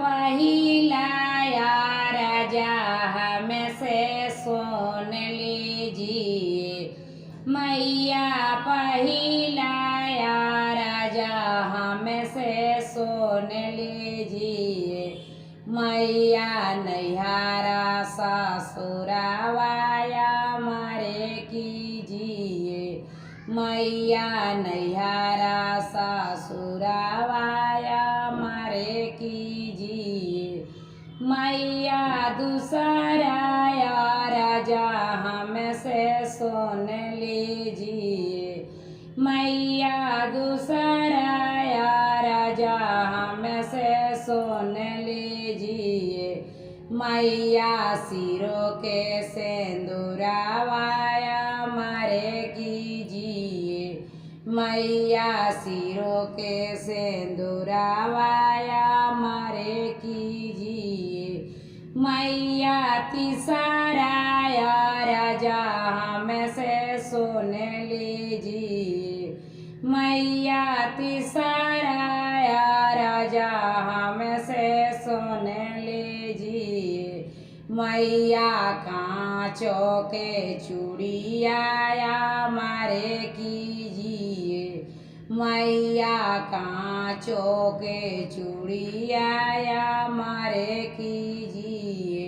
पहिलाया राजा हमसे सुन लीजिए। मैया पहिलाया राजा हमसे सुन लीजिए। मैया नैहरा ससुरावाया मारे कीजिए। मैया नैहरा ससुरावाया मारे कीजिए। मैया दूसरा राजा हमसे सुन लीजिए। मैया दूसरा राजा हमसे सुन लीजिए। मैया सिरों के सिंदूरावाया मारे कीजिए। मैया सिरों के सिंदूरावाया मारे कीजिए। मैया तीसरा राजा हमसे सुन लीजिए। मैया तीसरा राजा हमसे सुन लीजिए। मैया कांचों के चूड़ियाया मारे कीजिए। मैया कांचों के चूड़ियाया मारे कीजिए।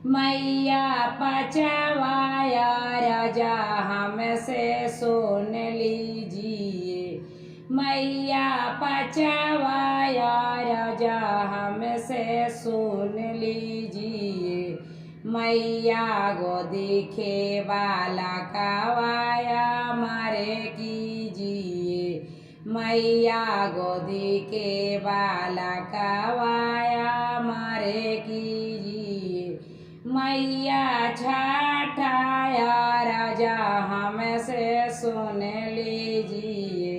मैया पचवाया राजा हमसे सुन लीजिए। मैया पचवाया राजा हमसे सुन लीजिए। मैया गोदी के बालकवाया मारे कीजिए। मैया गोदी के बालकवाया मारे कीजिए। मैया छठाया राजा हमसे सुन लीजिए।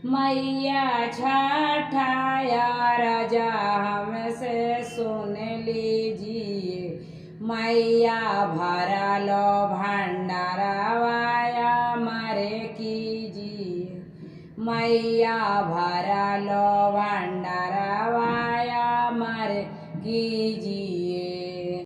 मैया छठाया राजा हमसे सुन लीजिए। मैया भरलो भंडारवाया मारे कीजिए। मैया भरलो भंडारवाया मारे कीजिए।